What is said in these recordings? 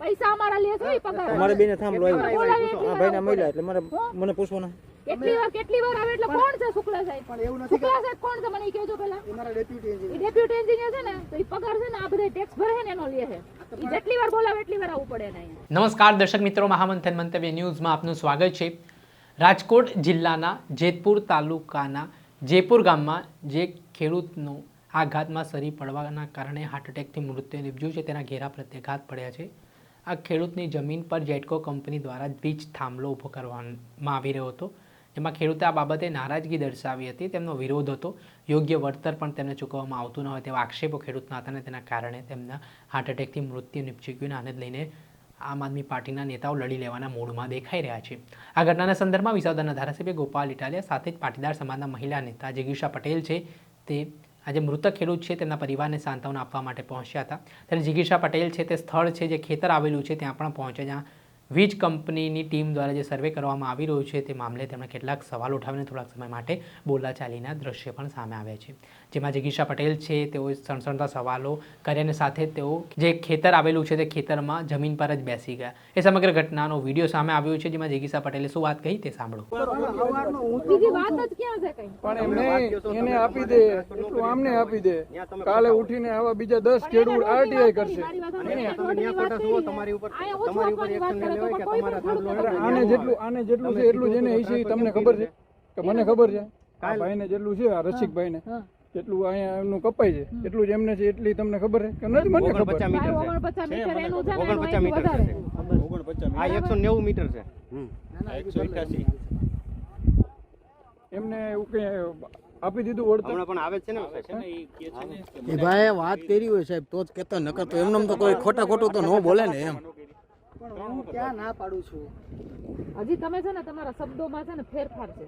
પૈસા અમારા લે છે પગાર અમારે બેને થાંભલો આવ્યો આ ભાઈના મહિલા એટલે મને પૂછવાના કેટલી વાર આવે એટલે કોણ છે શુક્લા સાહેબ? પણ એવું નથી. શુક્લા સાહેબ કોણ છે મને કહેજો પહેલા. અમારા ડેપ્યુટી એન્જિનિયર છે ને તો એ પગાર છે ને આ બધા ટેક્સ ભરે ને એનો લે છે. એ જેટલી વાર બોલાવે એટલી વાર આવવું પડે ને. નમસ્કાર દર્શક મિત્રો, મહામંથન મંતવ્ય ન્યૂઝમાં આપનું સ્વાગત છે. રાજકોટ જિલ્લાના જેતપુર તાલુકાના જેપુર ગામમાં જે ખેડૂતનો આઘાતમાં સરી પડવાના કારણે હાર્ટ એટેકથી મૃત્યુ નિપજ્યું છે, તેના ઘેરા પ્રત્યાઘાત પડ્યા છે. આ ખેડૂતની જમીન પર જેટકો કંપની દ્વારા વીજ થાંભલો ઊભો કરવામાં આવી રહ્યો હતો, જેમાં ખેડૂતે આ બાબતે નારાજગી દર્શાવી હતી. તેમનો વિરોધ હતો. યોગ્ય વળતર પણ તેમને ચૂકવવામાં આવતું ન હોય તેવા આક્ષેપો ખેડૂતના હતા અને તેના કારણે તેમના હાર્ટ એટેકથી મૃત્યુ નિપજી ગયું. આને લઈને આમ આદમી પાર્ટીના નેતાઓ લડી લેવાના મૂડમાં દેખાઈ રહ્યા છે. આ ઘટનાના સંદર્ભમાં વિસાવદરના ધારાસભ્ય ગોપાલ ઇટાલિયા સાથે જ પાટીદાર સમાજના મહિલા નેતા જિગીષા પટેલ છે તે આજે મૃતક ખેડૂત છે તેમના પરિવારને સાંત્વના આપવા માટે પહોંચ્યા હતા. ત્યારે જિગીષા પટેલ છે તે સ્થળ છે જે ખેતર આવેલું છે ત્યાં પણ પહોંચ્યા, જ્યાં વીજ કંપનીની ટીમ દ્વારા જે સર્વે કરવામાં આવી રહ્યું છે તે મામલે તેમણે કેટલાક સવાલ ઉઠાવીને થોડાક સમય માટે બોલાચાલીના દ્રશ્ય પણ સામે આવ્યા છે, જેમાં જિગીષા પટેલ છે તેઓએ સણસણતા સવાલો કર્યાને સાથે તેઓ જે ખેતર આવેલું છે તે ખેતરમાં જમીન પર જ બેસી ગયા. એ સમગ્ર ઘટનાનો વિડીયો સામે આવ્યો છે, જેમાં જિગીષા પટેલે શું વાત કહી તે સાંભળો. એને આપી દે એટલું આમને આપી દે, કાલે ઉઠીને આવા બીજા 10 ખેડૂત આરટીઆઈ કરશે. આને જેટલું છે એટલું જેને હશે તમને ખબર છે કે મને ખબર છે. આ ભાઈને જેટલું છે, આ રસિકભાઈ ને જેટલું અહીંયા એમનું કપાય છે એટલું જ એમને છે, એટલી તમને ખબર છે કે નથી? મને ખબર છે. 49 મીટર છે. 188 એમને એવું કઈ આપી દીધું વળતર હમણાં પણ આવે છે ને. એ ભાઈ વાત કરી હોય સાહેબ તો જ કહેતા, નકર તો એમને તો કોઈ ખોટું તો ન બોલે ને એમ. હું ક્યાં ના પાડું છું? હજી તમે છે ને તમારા શબ્દોમાં છે ને ફેરફાર છે.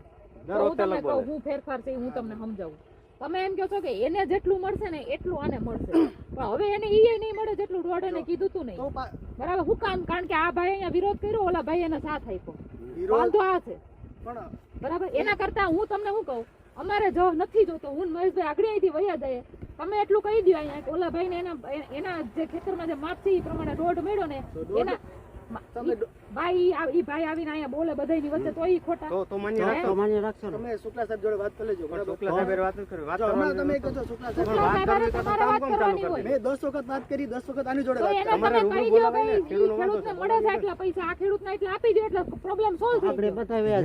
હું તમને કહું હું ફેરફાર છે હું તમને સમજાવું. તમે એમ કહો છો કે એને જેટલું મળશે ને એટલું આને મળશે, પણ હવે એને ઈ નહીં મળે જેટલું રોડ એને કીધું તું નહીં. બરાબર? હું કામ? કારણ કે આ ભાઈ અહીંયા વિરોધ કર્યો, ઓલા ભાઈ એને સાથ આપ્યો. વાંધો આ છે. બરાબર? એના કરતા હું તમને શું કહું, અમારે જો નથી જોતો, હું મહેશભાઈ આગળ અહીંથી વયા જાય, તમે એટલું કહી દો અહીંયા ઓલા ભાઈ ને એના જે ખેતરમાં જે માપ છે એ પ્રમાણે રોડ મળ્યો ને એના ભાઈ આવીને અહીંયા બોલે બધાની વચ્ચે તો ઈ ખોટા તો માન્ય રાખશો. તમે શુક્લા સાહેબ જોડે વાત કરી લેજો. શુક્લા સાહેબ વાત કરી. વાત કરવાની તમે કહો છો શુક્લા સાહેબ વાત કરવાની હોય. મેં 10 વખત વાત કરી, 10 વખત આની જોડે વાત કરી. તમારે રૂબરૂ બોલાવાય ને. ખેડૂતને મળે છે એટલા પૈસા, આ ખેડૂતને એટલે આપી દો એટલે પ્રોબ્લેમ સોલ્વ થઈ જાય. આપણે બતાવ્યા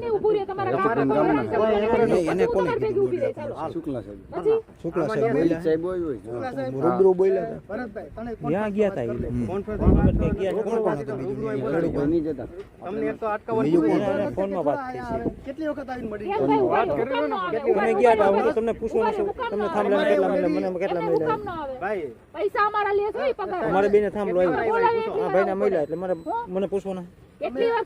છે ઊભું રહે તમારા એને કોને શુક્લા સાહેબ રૂબરૂ બોલ્યા ભરતભાઈ તને ક્યાં ગયા હતા? કોન્ફરન્સ તમને એક તો અટકાવવાનું ફોનમાં વાત થઈ છે. કેટલી વખત આવીને મળી વાત કરી લો ને. તમે ગયા હતા, હું તમને પૂછવાનું છું તમને થાંભલા કેટલા મળે, મને કેટલા મળ્યા? ભાઈ પૈસા અમારા લે છે પગાર. અમારે બેને થાંભલો આવ્યો આ ભાઈના મહિલા એટલે મને પૂછવાના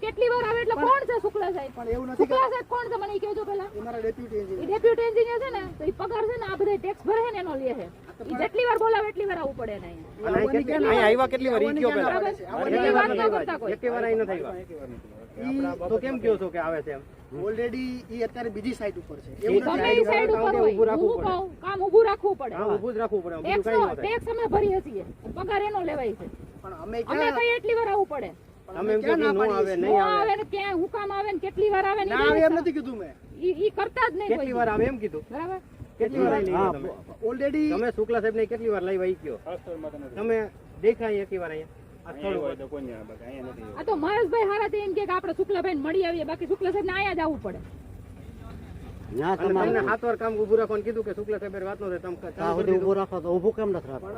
કેટલી વાર આવે એટલે કોણ છે શુક્લા સાહેબ? પણ એવું નથી. શુક્લા સાહેબ કોણ છે મને કહેજો પહેલા. અમારા ડેપ્યુટી એન્જિનિયર છે ને તો એ પગાર છે ને આ બધા ટેક્સ ભરે ને એનો લે છે. એ જેટલી વાર બોલાવે એટલી વાર આવવું પડે ને. અહીંયા આવ્યા કેટલી વાર ઈ કયો પહેલા? એટલી વાર ન કરતા કોઈ. કેટલી વાર અહીં નથી આવ્યા તો કેમ કહો છો કે આવે છે એમ? ઓલરેડી ઈ અત્યારે બીજી સાઈડ ઉપર છે. એવું નથી સાઈડ ઉપર ઊભું રાખવું પડે. કામ ઊભું રાખવું પડે. હા ઊભું જ રાખવું પડે. બીજું કઈ નહીં. ટેક્સ અમે ભરીએ છીએ, પગાર એનો લેવાય છે. પણ અમે કઈ એટલી વાર આવવું પડે. અમે એમ કે નો આવે નહીં આવે ને ક્યાં હું કામ આવે ને કેટલી વાર આવે ને ના આવે એમ નથી કીધું મેં. ઈ કરતા જ નહીં. કેટલી વાર આવે એમ કીધું. બરાબર? કેટલી વાર લઈ લીધો તમે? ઓલરેડી તમે શુક્લા સાહેબ ને કેટલી વાર લઈ વઈ ગયો? તમે દેખાય એકલી વાર અહીંયા આ તો મહેશભાઈ હારાથી એમ કે આપણે શુક્લાભાઈ મળી આવીએ, બાકી શુક્લા સાહેબ ને આયા જ આવવું પડે. તમને 7 વાર કામ ઉભું રાખવાનું કીધું કે શુક્લા સાહેબ વાત નો થાય. તમે ઉભું રાખો તો ઉભું કેમ નથી રાખો?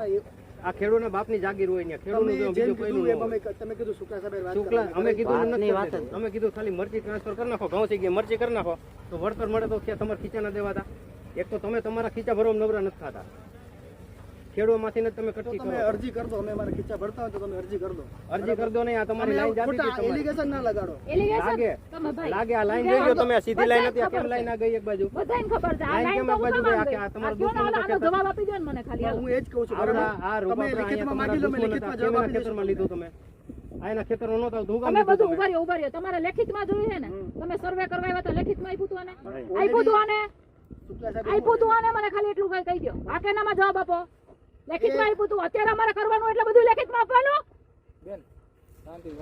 આ ખેડૂતના બાપની જાગીર હોય ને ખેડૂતનું બીજું કોઈ તમે કીધું શુક્લા સાહેબ વાત શુક્લા અમે કીધું નથી વાત. અમે કીધું ખાલી મરચી ટ્રાન્સફર કરી નાખો, ઘઉં થઈ ગયા મરચી કરી નાખો તો વળતર મળે તો તમારે ખીચા ના દેવાતા. એક તો તમે તમારા ખીચા ભરવા નવરા નથી થતા. ખેડૂતમાંથી ને તમે કટકી કરો. અરજી કર દો, અમે અમારા ખીચા ભરતા હોય તો તમે અરજી કર દો. અરજી કર દો નહીં, આ તમારી લાઈન જાતી છે. એલિગેશન ના લગાડો. લાગે આ લાઈન જોઈ લો તમે, આ સીધી લાઈન હતી, આ કેમ લાઈન આ ગઈ એક બાજુ? બધાને ખબર છે આ લાઈન કેમ એક બાજુ ગઈ? આ તમારો દુશ્મન જવાબ આપી દો ને મને ખાલી. હું એ જ કહું છું. આ રૂપા લિખિતમાં માંગી લો, મેં લિખિતમાં જવાબ આપી ખેતરમાં લીધો તમે. આના ખેતરનો નહોતો તો હું કામ તમે બધું ઉભા રહ્યો. તમારે લેખિતમાં જોયું છે ને, તમે સર્વે કરવા આવ્યા તો લેખિતમાં આપ્યું તું આને? આપ્યું તું આને? આપ્યું તું આને? મને ખાલી એટલું કહી દો. વાકેનામાં જવાબ આપો. લેખિતમાં આપ્યું તું. અત્યારે અમારે કરવાનું એટલે બધું લેખિતમાં આપવાનું.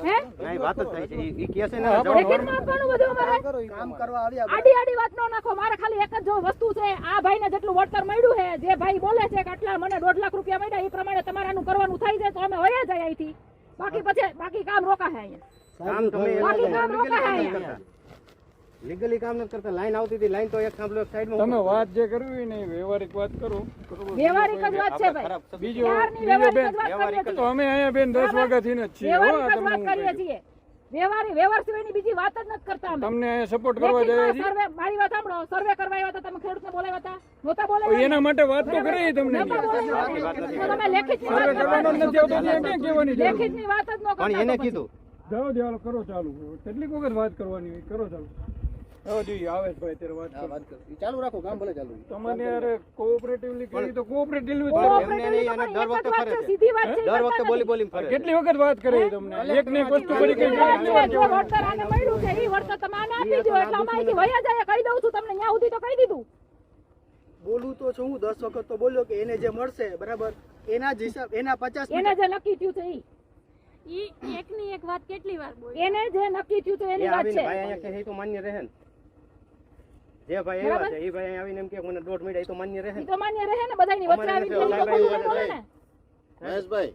હે કાંઈ વાત જ થાય છે ઈ કહે છે ને લેખિતમાં આપવાનું બધું અમારે કામ કરવા આવ્યા આડી વાત ન નાખો. મારે ખાલી એક જ જો વસ્તુ છે, આ ભાઈને જેટલું વળતર મળ્યું છે, જે ભાઈ બોલે છે કે આટલા મને 1.5 લાખ રૂપિયા મળ્યા, એ પ્રમાણે તમારાનું કરવાનું થાય છે તો અમે વયા જાય અહીંથી. બાકી કામ રોકાશે અહીંયા. કામ તમે બાકી કામ રોકાશે અહીંયા. લીગલી કામ નથી કરતા. લાઈન આવતી હતી, લાઈન તો એક સાંભળો એક સાઈડમાં તમે વાત જે કરવી ને એ વ્યવહારિક વાત કરો. વ્યવહારિક જ વાત છે ભાઈ. બીજો ક્યારની વ્યવહારિક જ વાત કરીએ તો અમે અહીંયા બેન 10 વાગ્યાથી જ છીએ. હો, વ્યવહારિક જ તમને વાત કરીએ છીએ. વ્યવહાર સિવાયની બીજી વાત જ નથી કરતા અમે. તમને અહીંયા સપોર્ટ કરવા જાય છે. સર્વે મારી વાત સાંભળો. સર્વે કરવા આવ્યા હતા, તમે ખેડૂતને બોલાવ્યા હતા, નહોતા બોલાવ્યા? એના માટે વાત તો કરી તમને. નહોતા બોલાવ્યા? તો તમે લેખિતની વાત સર્વે કરવાનો જ નથી આવતો ત્યાં ક્યાં કહેવાની જરૂર? લેખિતની વાત જ ન કરતા. પણ એને તો પછી. કીધું જાઓ જાઓ કરો ચાલુ. કેટલીક વખત વાત કરવાની હોય કરો ચાલુ. હવે જોઈએ આવે છે ભાઈ ત્યારે વાત કરો. ચાલુ રાખો, કામ ભલે ચાલુ. તમને યાર કોઓપરેટિવલી કરી તો કોઓપરેટિવલી એમને નહીં, એને દર વખતે ફરે છે. સીધી વાત છે, દર વખતે બોલી ફરે છે. કેટલી વખત વાત કરે છે તમને? એક ને એક વસ્તુ કરી કઈ જે વળતર આને મળ્યું છે, ઈ વળતર તમે આને આપી દો એટલે અમે અહીંથી વયા જાય. કહી દઉં છું તમને, ત્યાં સુધી તો કહી દીધું. બોલું તો છું હું 10 વખત તો બોલ્યો કે એને જે મળશે બરાબર એના જ હિસાબ એના 50 એને જે નક્કી થયું છે ઈ એકની એક વાત કેટલી વાર બોલી? એને જે નક્કી થયું છે એ એની વાત આવીને છે. ભાઈ અહીંયા કહે એ તો માન્ય રહે ને. જે ભાઈ એવા છે એ ભાઈ અહીંયા આવીને એમ કે મને 1.5 મળ્યા, એ તો માન્ય રહે ઈ ને. તો માન્ય રહે ને, બધાની વચ્ચે આવી ગઈ તો બોલવું પડે ને. મહેશભાઈ,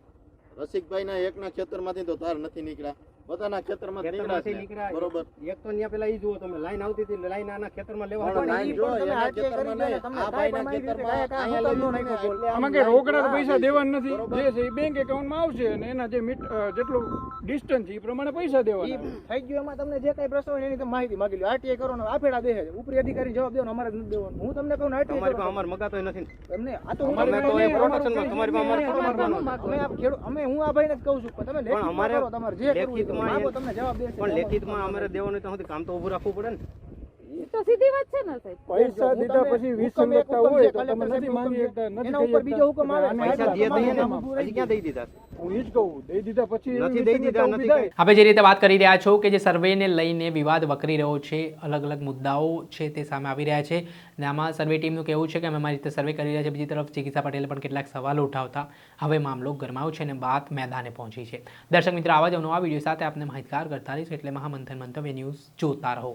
રસિકભાઈ ના એકના ખેતરમાંથી તો તાર નથી નીકળ્યા, બધાના ખેતરમાં ખેતરમાંથી નીકળ્યા છે. નીકળ્યા. બરોબર. એક તો ત્યાં પેલા ઈ જુઓ તમે, લાઈન આવતી હતી, લાઈન આના ખેતરમાં લેવા પણ લાઈન જો એના ખેતરમાં નહીં, આ ભાઈના ખેતરમાં અહીંયા લઈ લીધું. આમાં કઈ રોકડા પૈસા દેવાના નથી. જે છે એ બેંક એકાઉન્ટમાં આવશે અને એના જે જેટલું ડિસ્ટન્સ છે એ પ્રમાણે પૈસા દેવાના. થઈ ગયું એમાં તમને જે કઈ પ્રશ્ન હોય એની તમે માહિતી માંગી લો. આરટીઆઈ કરો ને આપેડા દે છે, ઉપરી અધિકારી જવાબ દેવાનો, અમારે નથી દેવાનું. હું તમને કહું ને તમારી પાસે આરટીઆઈ અમાર મગાતોય નથી. એમને આ તો હું અમે તો એ પ્રોટેક્શનમાં તમારી પાસે અમારે અમારે કરવાનું તો છે. અમે આ ખેડૂત અમે હું આ ભાઈને જ કહું છું પણ તમે પણ લેખિતમાં અમારે કરો, તમારે જે કરવું હોય લેખિતમાં માંગો, તમને જવાબ દેશે. પણ લેખિતમાં અમારે દેવાનું ત્યાં સુધી કામ તો ઊભું રાખવું પડે ને. ઈ તો સીધી વાત છે ને સાહેબ. પૈસા હું દીધા તમને પછી હુકમ એક વિસંગતતા હુકમ હોય છે, તો તમે કલેક્ટર નથી માંગી શકતા, નથી એના કહી ઉપર શકતા. બીજો હુકમ આવે. આને પૈસા આટલા દઈએ દઈએ ને પ્રમાણમાં હજી ક્યાં દઈ દીધા? હું ઈ જ કહું, દઈ દીધા પછી નથી દઈ દીધા, વિસંગતતા નથી ઊભી થાય. આપણે જે રીતે વાત કરી રહ્યા છો કે જે સર્વેને લઈને વિવાદ વકરી રહ્યો છે, અલગ અલગ મુદ્દાઓ છે તે સામે આવી રહ્યા છે અને આમાં સર્વે ટીમનું કહેવું છે કે અમે અમારી રીતે સર્વે કરી રહ્યા છે. બીજી તરફ ચિકિત્સા પટેલે પણ કેટલાક સવાલો ઉઠાવતા હવે મામલો ગરમાયો છે અને વાત મેદાને પહોંચી છે. દર્શક મિત્રો, આવા જ નવા વિડીયો સાથે આપને માહિતગાર કરતા રહીશું, એટલે મહામંથન મંતવ્ય ન્યૂઝ જોતા રહો.